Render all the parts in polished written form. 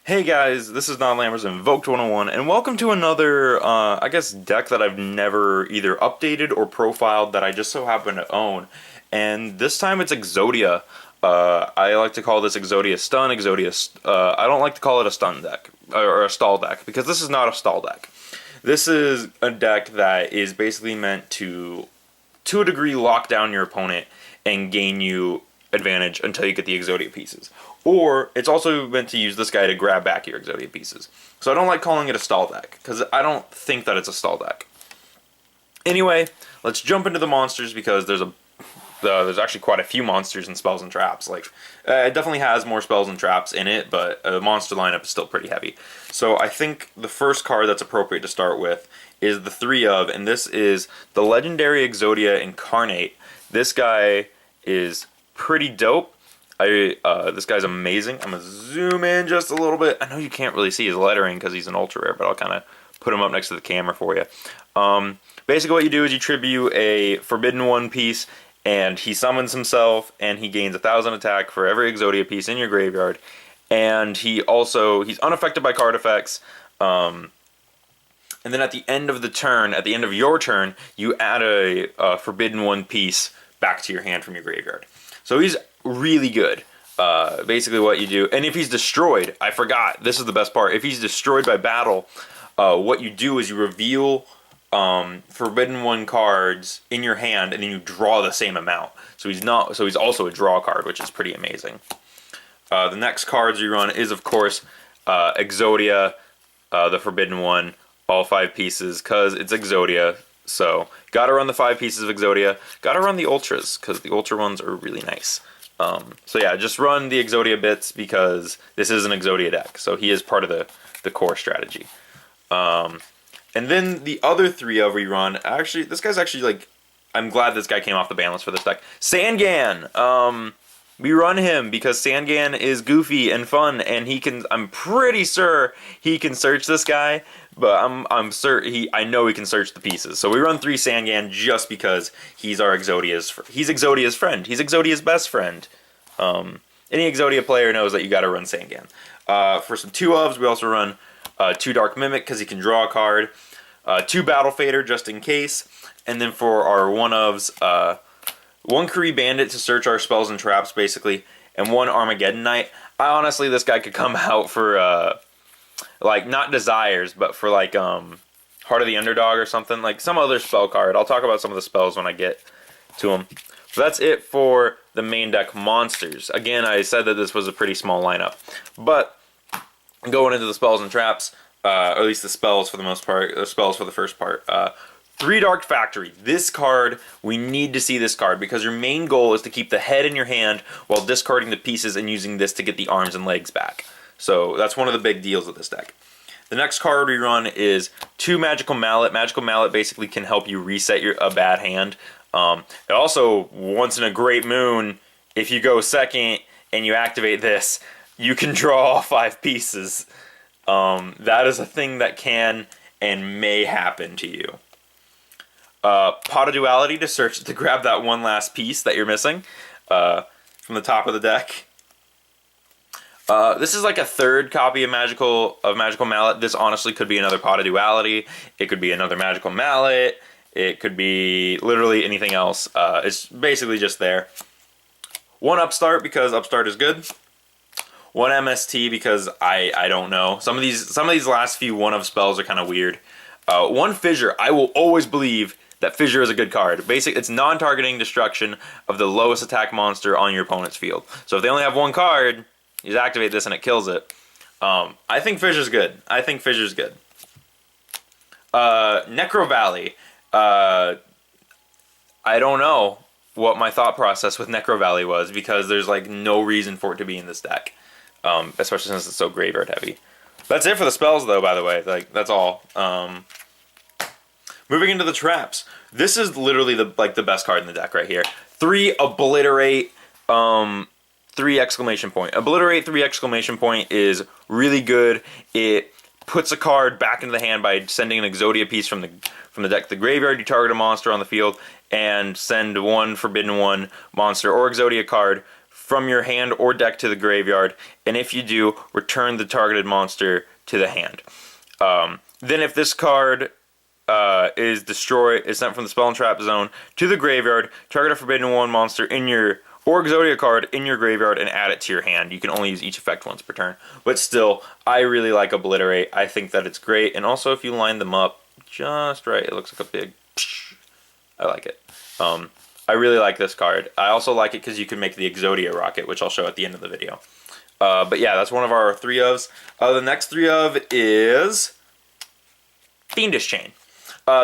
Hey guys, this is Don Lammers Invoked 101, and welcome to another, I guess, deck that I've never either updated or profiled that I just so happen to own. And this time it's Exodia. I like to call this Exodia Stun, I don't like to call it a stun deck, or a stall deck, because this is not a stall deck. This is a deck that is basically meant to a degree, lock down your opponent and gain you advantage until you get the Exodia pieces. Or it's also meant to use this guy to grab back your Exodia pieces. So I don't like calling it a stall deck, because I don't think that it's a stall deck. Anyway, let's jump into the monsters, because there's actually quite a few monsters and spells and traps. It definitely has more spells and traps in it, but the monster lineup is still pretty heavy. So I think the first card that's appropriate to start with is the 3 of, and this is the legendary Exodia Incarnate. This guy is pretty dope. This guy's amazing. I'm gonna zoom in just a little bit. I know you can't really see his lettering because he's an ultra rare, but I'll kind of put him up next to the camera for you. Basically, what you do is you tribute a Forbidden One piece, and he summons himself, and he gains 1,000 attack for every Exodia piece in your graveyard. And he's unaffected by card effects. And then at the end of the turn, at the end of your turn, you add a Forbidden One piece back to your hand from your graveyard. So he's really good. Basically what you do, and if he's destroyed, I forgot, this is the best part. If he's destroyed by battle, what you do is you reveal Forbidden One cards in your hand, and then you draw the same amount. So he's also a draw card, which is pretty amazing. The next cards you run is, of course, Exodia, the Forbidden One, all 5 pieces, because it's Exodia. So, gotta run the 5 pieces of Exodia. Gotta run the Ultras, because the Ultra ones are really nice. So yeah, just run the Exodia bits, because this is an Exodia deck. So he is part of the core strategy. And then the other 3 of we run, actually, this guy's actually, like, I'm glad this guy came off the ban list for this deck. Sangan! We run him because Sangan is goofy and fun, and I'm pretty sure he can search this guy, but I'm certain I know he can search the pieces. So we run 3 Sangan just because he's Exodia's friend. He's Exodia's best friend. Any Exodia player knows that you got to run Sangan. For some 2 ofs, we also run 2 Dark Mimic because he can draw a card, 2 Battle Fader just in case, and then for our 1 ofs, 1 Kree Bandit to search our spells and traps, basically, and 1 Armageddon Knight. Honestly, this guy could come out for, like, not Desires, but for, like, Heart of the Underdog or something, like some other spell card. I'll talk about some of the spells when I get to them. So that's it for the main deck monsters. Again, I said that this was a pretty small lineup, but going into the spells and traps, or at least the spells for the most part, the spells for the first part, 3 Dark Factory. This card, we need to see this card, because your main goal is to keep the head in your hand while discarding the pieces and using this to get the arms and legs back. So that's one of the big deals with this deck. The next card we run is 2 Magical Mallet. Magical Mallet basically can help you reset a bad hand. It also, once in a great moon, if you go second and you activate this, you can draw all 5 pieces. That is a thing that can and may happen to you. Pot of Duality to grab that one last piece that you're missing from the top of the deck. This is like a 3rd copy of Magical Mallet. This honestly could be another Pot of Duality. It could be another Magical Mallet. It could be literally anything else. It's basically just there. 1 Upstart because Upstart is good. 1 MST because I don't know. Some of these last few 1 of spells are kind of weird. 1 Fissure. I will always believe that Fissure is a good card. It's non-targeting destruction of the lowest attack monster on your opponent's field. So if they only have 1 card, you just activate this and it kills it. I think Fissure's good. Necro Valley. I don't know what my thought process with Necro Valley was, because there's like no reason for it to be in this deck, especially since it's so graveyard heavy. That's it for the spells, though. By the way, like, that's all. Moving into the traps. This is literally the best card in the deck right here. 3 Obliterate. 3 exclamation point. Obliterate 3 exclamation point is really good. It puts a card back into the hand by sending an Exodia piece from the deck to the graveyard. You target a monster on the field and send 1 Forbidden One monster or Exodia card from your hand or deck to the graveyard, and if you do, return the targeted monster to the hand. Then if this card is destroyed, is sent from the spell and trap zone to the graveyard, target a Forbidden One monster in your, or Exodia card in your graveyard and add it to your hand. You can only use each effect once per turn. But still, I really like Obliterate. I think that it's great. And also, if you line them up just right, it looks like a big... I like it. I really like this card. I also like it because you can make the Exodia rocket, which I'll show at the end of the video. But yeah, that's one of our 3 ofs. The next 3 of is Fiendish Chain.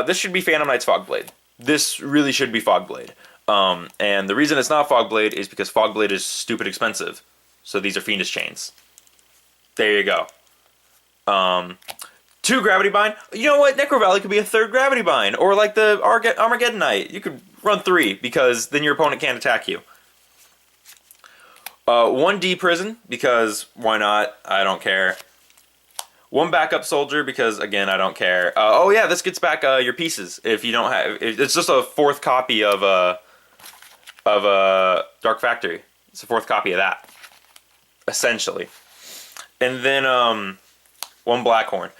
This should be Phantom Knight's Fogblade. This really should be Fogblade. And the reason it's not Fogblade is because Fogblade is stupid expensive. So these are Fiendish Chains. There you go. 2 Gravity Bind. You know what? Necro Valley could be a 3rd Gravity Bind. Or like the Armageddon Knight. You could run 3 because then your opponent can't attack you. 1 D Prison because why not? I don't care. 1 Backup Soldier because again I don't care. Oh yeah, this gets back your pieces if you don't have. It's just a 4th copy of Dark Factory. It's a 4th copy of that, essentially. And then 1 Blackhorn.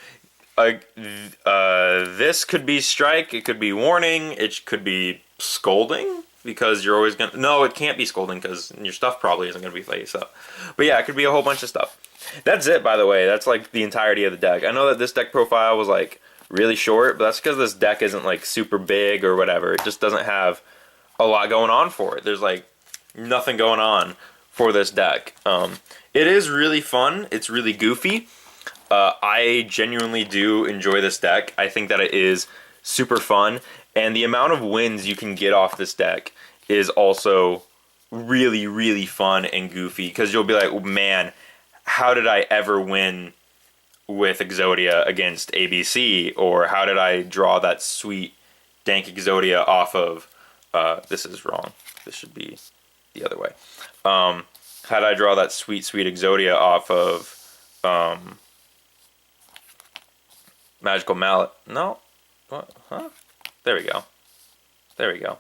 This could be Strike. It could be Warning. It could be Scolding. Because you're always gonna... No, it can't be Scolding because your stuff probably isn't going to be face up. But yeah, it could be a whole bunch of stuff. That's it, by the way. That's like the entirety of the deck. I know that this deck profile was like really short, but that's because this deck isn't like super big or whatever. It just doesn't have a lot going on for it. There's like nothing going on for this deck. It is really fun. It's really goofy. I genuinely do enjoy this deck. I think that it is super fun. And the amount of wins you can get off this deck is also really, really fun and goofy. Because you'll be like, oh, man, how did I ever win with Exodia against ABC? Or how did I draw that sweet, dank Exodia off of... this is wrong. This should be the other way. How did I draw that sweet, sweet Exodia off of... Magical Mallet? No? What? Huh? There we go. There we go.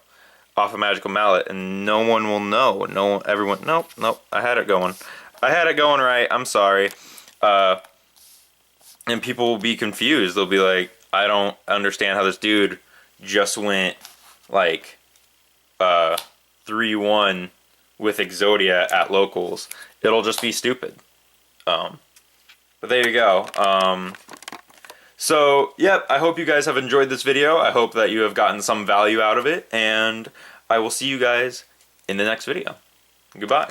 Off a Magical Mallet, and no one will know. Everyone. Nope. I had it going. I had it going right. I'm sorry. And people will be confused. They'll be like, I don't understand how this dude just went like 3-1 with Exodia at locals. It'll just be stupid. But there you go. So, yep, I hope you guys have enjoyed this video. I hope that you have gotten some value out of it, and I will see you guys in the next video. Goodbye.